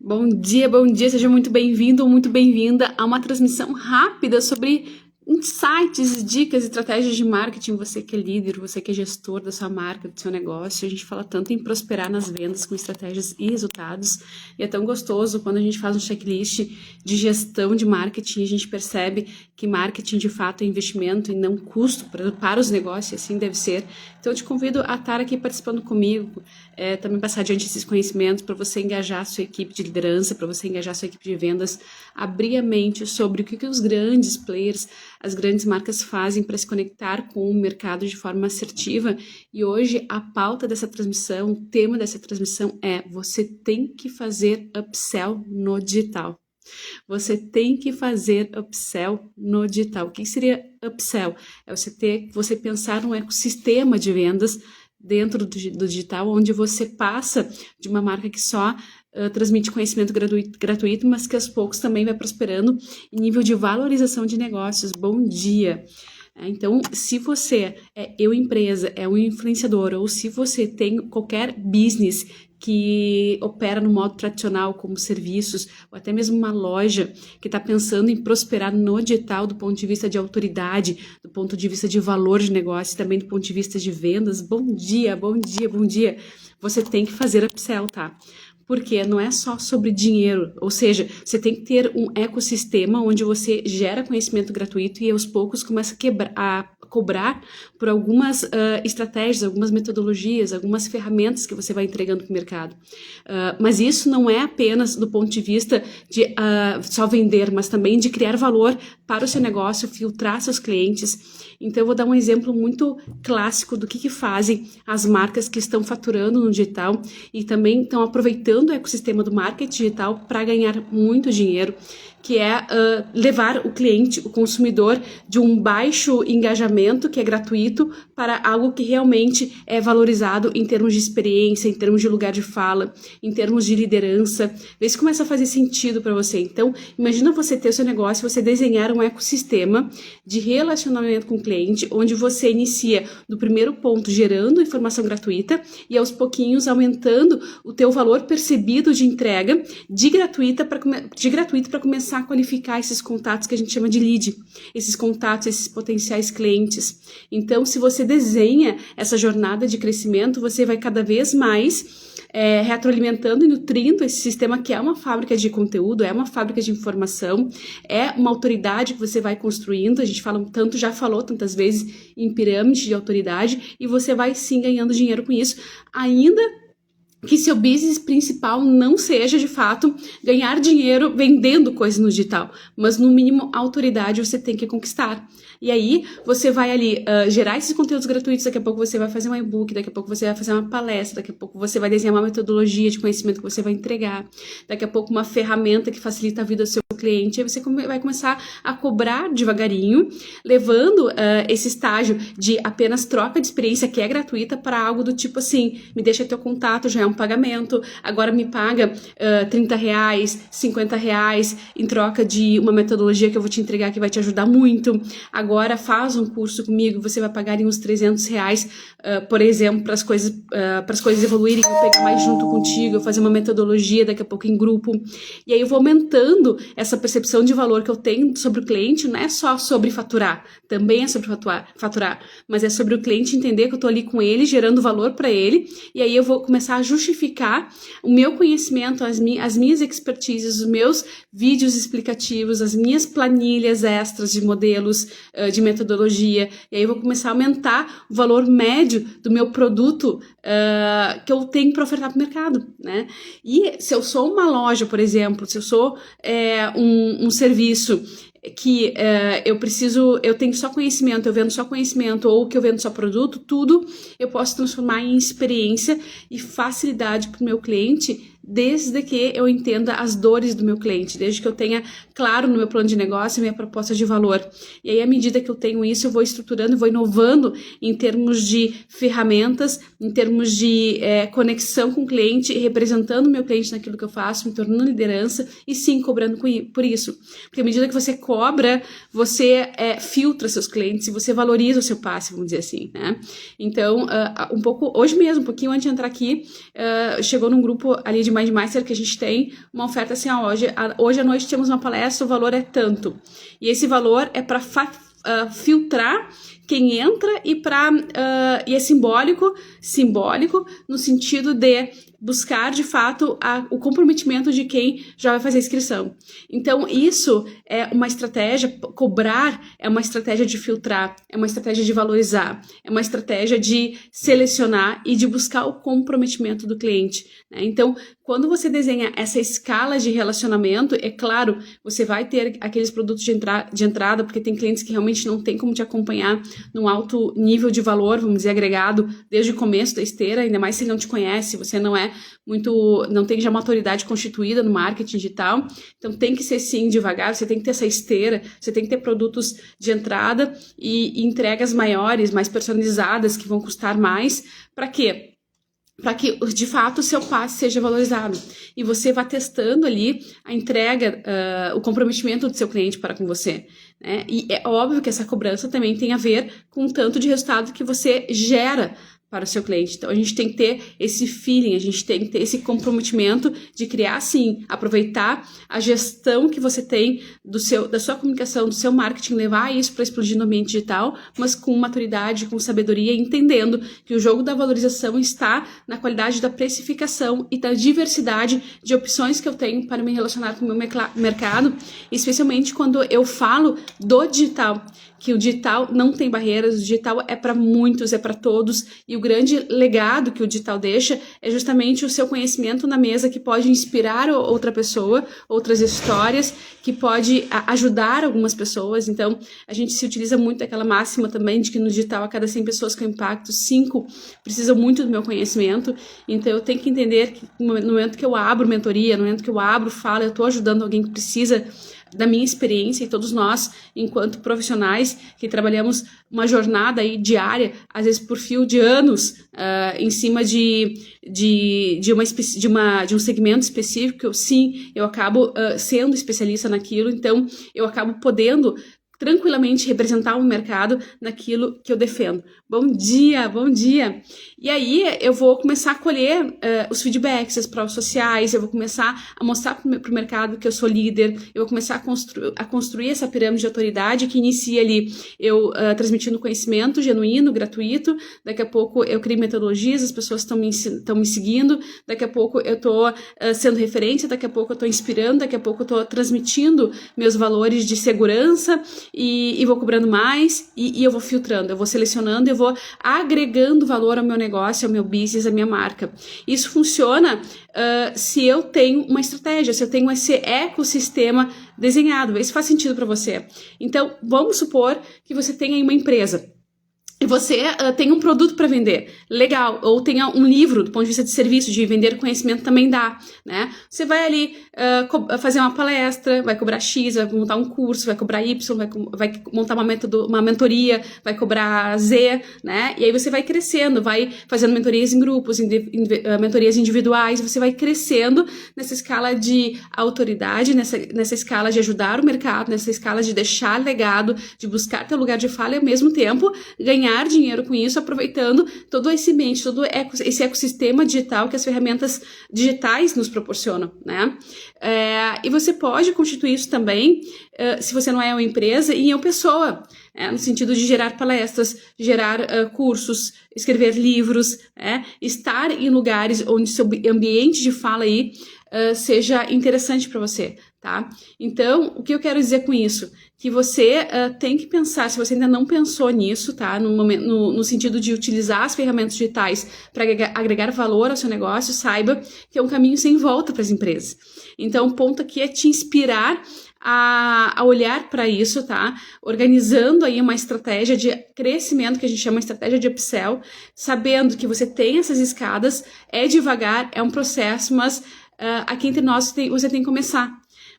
Bom dia, seja muito bem-vindo ou muito bem-vinda a uma transmissão rápida sobre insights, dicas, estratégias de marketing. Você que é líder, você que é gestor da sua marca, do seu negócio. A gente fala tanto em prosperar nas vendas com estratégias e resultados. E é tão gostoso quando a gente faz um checklist de gestão de marketing, a gente percebe que marketing de fato é investimento e não custo para os negócios, assim deve ser. Então eu te convido a estar aqui participando comigo, também passar adiante esses conhecimentos para você engajar a sua equipe de liderança, para você engajar a sua equipe de vendas, abrir a mente sobre o que os grandes players, as grandes marcas fazem para se conectar com o mercado de forma assertiva. E hoje a pauta dessa transmissão, o tema dessa transmissão é: você tem que fazer upsell no digital. Você tem que fazer upsell no digital. O que seria upsell? É você pensar num ecossistema de vendas dentro do digital, onde você passa de uma marca que só transmite conhecimento gratuito, mas que aos poucos também vai prosperando em nível de valorização de negócios. Bom dia! Então, se você empresa, é um influenciador, ou se você tem qualquer business que opera no modo tradicional, como serviços, ou até mesmo uma loja que está pensando em prosperar no digital do ponto de vista de autoridade, do ponto de vista de valor de negócio, também do ponto de vista de vendas, bom dia, bom dia, bom dia. Você tem que fazer upsell, tá? Porque não é só sobre dinheiro, ou seja, você tem que ter um ecossistema onde você gera conhecimento gratuito e aos poucos começa a cobrar por algumas estratégias, algumas metodologias, algumas ferramentas que você vai entregando para o mercado. Mas isso não é apenas do ponto de vista de só vender, mas também de criar valor para o seu negócio, filtrar seus clientes. Então, eu vou dar um exemplo muito clássico do que fazem as marcas que estão faturando no digital e também estão aproveitando o ecossistema do marketing digital para ganhar muito dinheiro, que é levar o cliente, o consumidor, de um baixo engajamento, que é gratuito, para algo que realmente é valorizado em termos de experiência, em termos de lugar de fala, em termos de liderança. Vê se começa a fazer sentido para você. Então, imagina você ter o seu negócio, você desenhar um ecossistema de relacionamento com o cliente, onde você inicia do primeiro ponto gerando informação gratuita e aos pouquinhos aumentando o teu valor percebido de entrega de gratuito para começar a qualificar esses contatos que a gente chama de lead, esses contatos, esses potenciais clientes. Então, se você desenha essa jornada de crescimento, você vai cada vez mais retroalimentando e nutrindo esse sistema, que é uma fábrica de conteúdo, é uma fábrica de informação, é uma autoridade que você vai construindo. A gente já falou tantas vezes em pirâmide de autoridade, e você vai sim ganhando dinheiro com isso, ainda que seu business principal não seja, de fato, ganhar dinheiro vendendo coisas no digital, mas no mínimo autoridade você tem que conquistar. E aí você vai ali gerar esses conteúdos gratuitos, daqui a pouco você vai fazer um e-book, daqui a pouco você vai fazer uma palestra, daqui a pouco você vai desenhar uma metodologia de conhecimento que você vai entregar, daqui a pouco uma ferramenta que facilita a vida do seu cliente, aí você vai começar a cobrar devagarinho, levando esse estágio de apenas troca de experiência, que é gratuita, para algo do tipo assim: me deixa teu contato, já é um pagamento, agora me paga R$30, R$50 em troca de uma metodologia que eu vou te entregar que vai te ajudar muito. Agora faz um curso comigo, você vai pagar uns R$300, por exemplo, para as coisas evoluírem, eu pegar mais junto contigo, eu fazer uma metodologia daqui a pouco em grupo. E aí eu vou aumentando essa percepção de valor que eu tenho sobre o cliente. Não é só sobre faturar, também é sobre faturar, mas é sobre o cliente entender que eu estou ali com ele, gerando valor para ele, e aí eu vou começar a justificar o meu conhecimento, as minhas expertises, os meus vídeos explicativos, as minhas planilhas extras de modelos, de metodologia, e aí eu vou começar a aumentar o valor médio do meu produto que eu tenho para ofertar para o mercado, né? E se eu sou uma loja, por exemplo, se eu sou um serviço que eu tenho só conhecimento, eu vendo só conhecimento, ou que eu vendo só produto, tudo eu posso transformar em experiência e facilidade para o meu cliente, desde que eu entenda as dores do meu cliente, desde que eu tenha claro no meu plano de negócio a minha proposta de valor. E aí, à medida que eu tenho isso, eu vou estruturando, vou inovando em termos de ferramentas, em termos de conexão com o cliente, representando o meu cliente naquilo que eu faço, me tornando liderança e sim, cobrando por isso. Porque à medida que você cobra, você filtra seus clientes e você valoriza o seu passe, vamos dizer assim, né? Então, hoje mesmo, um pouquinho antes de entrar aqui, chegou num grupo ali de Mindmaster que a gente tem uma oferta assim, hoje à noite temos uma palestra, o valor é tanto. E esse valor é para filtrar quem entra e é simbólico no sentido de buscar, de fato, o comprometimento de quem já vai fazer a inscrição. Então, isso é uma estratégia, cobrar é uma estratégia de filtrar, é uma estratégia de valorizar, é uma estratégia de selecionar e de buscar o comprometimento do cliente, né? Então, quando você desenha essa escala de relacionamento, é claro, você vai ter aqueles produtos de entrada, porque tem clientes que realmente não tem como te acompanhar num alto nível de valor, vamos dizer, agregado, desde o começo da esteira, ainda mais se ele não te conhece, você não tem já uma autoridade constituída no marketing digital, então tem que ser sim devagar, você tem que ter essa esteira, você tem que ter produtos de entrada e entregas maiores, mais personalizadas, que vão custar mais, para quê? Para que, de fato, o seu passe seja valorizado. E você vá testando ali a entrega, o comprometimento do seu cliente para com você, né? E é óbvio que essa cobrança também tem a ver com o tanto de resultado que você gera para o seu cliente. Então, a gente tem que ter esse feeling, a gente tem que ter esse comprometimento de criar, sim, aproveitar a gestão que você tem da sua comunicação, do seu marketing, levar isso para explodir no ambiente digital, mas com maturidade, com sabedoria, entendendo que o jogo da valorização está na qualidade da precificação e da diversidade de opções que eu tenho para me relacionar com o meu mercado, especialmente quando eu falo do digital, que o digital não tem barreiras, o digital é para muitos, é para todos, e o grande legado que o digital deixa é justamente o seu conhecimento na mesa, que pode inspirar outra pessoa, outras histórias, que pode ajudar algumas pessoas. Então, a gente se utiliza muito daquela máxima também de que no digital, a cada 100 pessoas com impacto, 5 precisam muito do meu conhecimento. Então, eu tenho que entender que no momento que eu abro mentoria, no momento que eu abro fala, eu estou ajudando alguém que precisa da minha experiência, e todos nós, enquanto profissionais que trabalhamos uma jornada aí diária, às vezes por fio de anos, em cima de um segmento específico, sim, eu acabo sendo especialista naquilo, então eu acabo podendo tranquilamente representar o mercado naquilo que eu defendo. Bom dia, bom dia! E aí eu vou começar a colher os feedbacks, as provas sociais, eu vou começar a mostrar para o mercado que eu sou líder, eu vou começar a construir essa pirâmide de autoridade que inicia ali eu transmitindo conhecimento genuíno, gratuito, daqui a pouco eu crio metodologias, as pessoas estão me seguindo, daqui a pouco eu estou sendo referência, daqui a pouco eu estou inspirando, daqui a pouco eu estou transmitindo meus valores de segurança, e vou cobrando mais, e eu vou filtrando, eu vou selecionando, eu vou agregando valor ao meu negócio, ao meu business, à minha marca. Isso funciona se eu tenho uma estratégia, se eu tenho esse ecossistema desenhado. Vê se faz sentido para você. Então, vamos supor que você tenha aí uma empresa e você tem um produto para vender, legal, ou tenha um livro do ponto de vista de serviço, de vender conhecimento também dá, né? Você vai ali fazer uma palestra, vai cobrar X, vai montar um curso, vai cobrar Y, vai montar uma mentoria, vai cobrar Z, né? E aí você vai crescendo, vai fazendo mentorias em grupos, mentorias individuais, você vai crescendo nessa escala de autoridade, nessa escala de ajudar o mercado, nessa escala de deixar legado, de buscar teu lugar de fala e ao mesmo tempo ganhar dinheiro com isso, aproveitando todo esse ambiente, todo esse ecossistema digital que as ferramentas digitais nos proporcionam, né? E você pode constituir isso também, se você não é uma empresa, em uma pessoa, no sentido de gerar palestras, gerar cursos, escrever livros, estar em lugares onde seu ambiente de fala aí seja interessante para você, tá? Então, o que eu quero dizer com isso? Que você tem que pensar, se você ainda não pensou nisso, tá? No sentido de utilizar as ferramentas digitais para agregar valor ao seu negócio, saiba que é um caminho sem volta para as empresas. Então, o ponto aqui é te inspirar a olhar para isso, tá? Organizando aí uma estratégia de crescimento, que a gente chama de estratégia de upsell, sabendo que você tem essas escadas, é devagar, é um processo, mas aqui entre nós você tem que começar.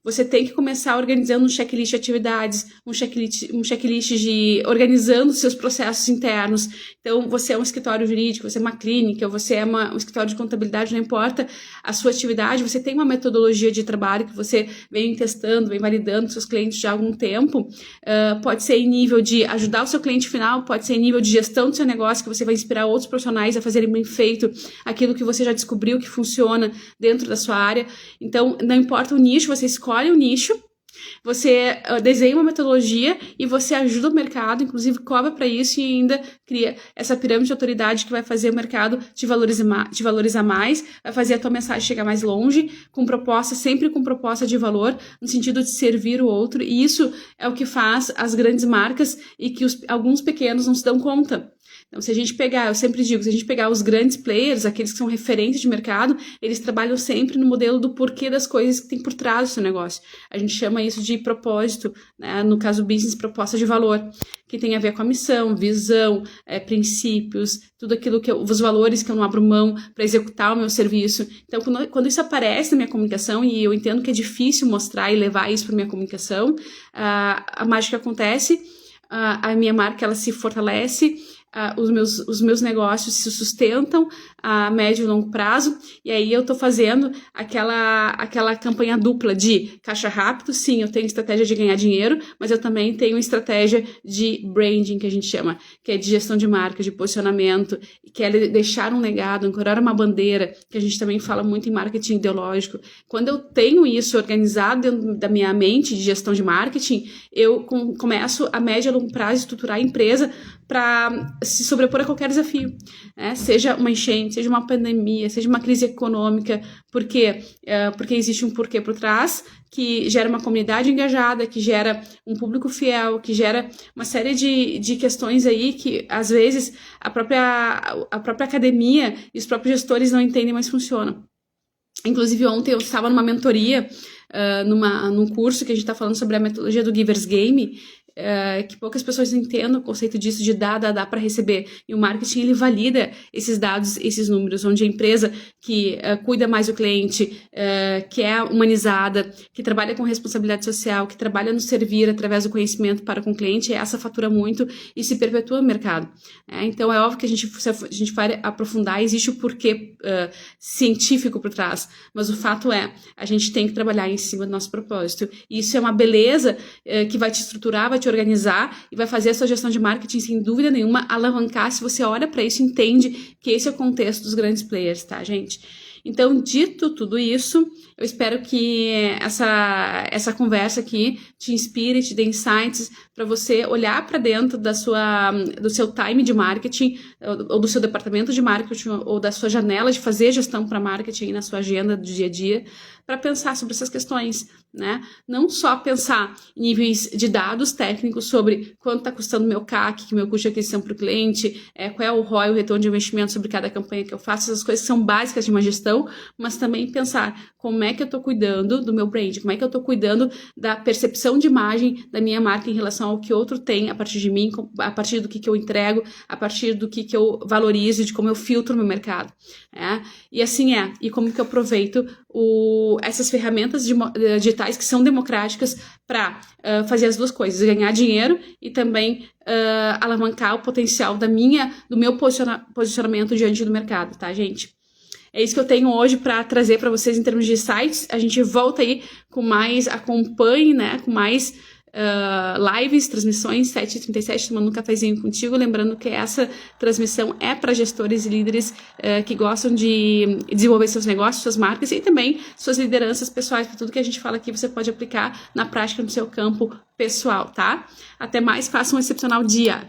você tem que começar organizando um checklist de atividades, um checklist de organizando seus processos internos. Então, você é um escritório jurídico, você é uma clínica, você é um escritório de contabilidade, não importa a sua atividade, você tem uma metodologia de trabalho que você vem testando, vem validando com seus clientes já há algum tempo. Pode ser em nível de ajudar o seu cliente final, pode ser em nível de gestão do seu negócio, que você vai inspirar outros profissionais a fazerem bem feito aquilo que você já descobriu que funciona dentro da sua área. Então, não importa o nicho, você escolhe o nicho, você desenha uma metodologia e você ajuda o mercado, inclusive cobra para isso e ainda cria essa pirâmide de autoridade que vai fazer o mercado te valorizar mais, vai fazer a tua mensagem chegar mais longe, com proposta, sempre com proposta de valor, no sentido de servir o outro, e isso é o que faz as grandes marcas e que alguns pequenos não se dão conta. Então, se a gente pegar, eu sempre digo, se a gente pegar os grandes players, aqueles que são referentes de mercado, eles trabalham sempre no modelo do porquê das coisas que tem por trás do seu negócio. A gente chama isso de propósito, né? No caso business, proposta de valor, que tem a ver com a missão, visão, princípios, tudo aquilo os valores que eu não abro mão para executar o meu serviço. Então, quando isso aparece na minha comunicação, e eu entendo que é difícil mostrar e levar isso para minha comunicação, a mágica acontece, a minha marca ela se fortalece, os meus negócios se sustentam a médio e longo prazo, e aí eu tô fazendo aquela campanha dupla de caixa rápido. Sim, eu tenho estratégia de ganhar dinheiro, mas eu também tenho estratégia de branding, que a gente chama, que é de gestão de marca, de posicionamento, que é deixar um legado, ancorar uma bandeira, que a gente também fala muito em marketing ideológico. Quando eu tenho isso organizado dentro da minha mente de gestão de marketing, eu começo a médio e longo prazo estruturar a empresa para se sobrepor a qualquer desafio, né? Seja uma enchente, seja uma pandemia, seja uma crise econômica, porque existe um porquê por trás, que gera uma comunidade engajada, que gera um público fiel, que gera uma série de questões aí que, às vezes, a própria academia e os próprios gestores não entendem, mas funcionam. Inclusive, ontem eu estava numa mentoria, num curso que a gente está falando sobre a metodologia do Giver's Game, que poucas pessoas entendem o conceito disso de dar para receber. E o marketing, ele valida esses dados, esses números, onde a empresa que cuida mais do cliente, que é humanizada, que trabalha com responsabilidade social, que trabalha no servir através do conhecimento para com o cliente, essa fatura muito e se perpetua no mercado. Então, é óbvio que se a gente vai aprofundar, existe o porquê científico por trás, mas o fato é, a gente tem que trabalhar em cima do nosso propósito. E isso é uma beleza que vai te estruturar, vai te organizar e vai fazer a sua gestão de marketing, sem dúvida nenhuma, alavancar. Se você olha para isso, entende que esse é o contexto dos grandes players, tá, gente? Então, dito tudo isso, eu espero que essa conversa aqui te inspire, te dê insights para você olhar para dentro do seu time de marketing, ou do seu departamento de marketing, ou da sua janela de fazer gestão para marketing na sua agenda do dia a dia, para pensar sobre essas questões, né? Não só pensar em níveis de dados técnicos sobre quanto está custando o meu CAC, que meu custo de aquisição para o cliente, qual é o ROI, o retorno de investimento sobre cada campanha que eu faço, essas coisas que são básicas de uma gestão, mas também pensar como é que eu estou cuidando do meu brand, como é que eu estou cuidando da percepção de imagem da minha marca em relação ao que outro tem a partir de mim, a partir do que eu entrego, a partir do que eu valorizo, de como eu filtro o meu mercado. E assim e como que eu aproveito essas ferramentas digitais que são democráticas para fazer as duas coisas, ganhar dinheiro e também alavancar o potencial do meu posicionamento diante do mercado, tá, gente? É isso que eu tenho hoje para trazer para vocês em termos de sites. A gente volta aí com mais, acompanhe, né, com mais lives, transmissões, 7h37, tomando um cafezinho contigo, lembrando que essa transmissão é para gestores e líderes que gostam de desenvolver seus negócios, suas marcas e também suas lideranças pessoais, para tudo que a gente fala aqui você pode aplicar na prática no seu campo pessoal, tá? Até mais, faça um excepcional dia!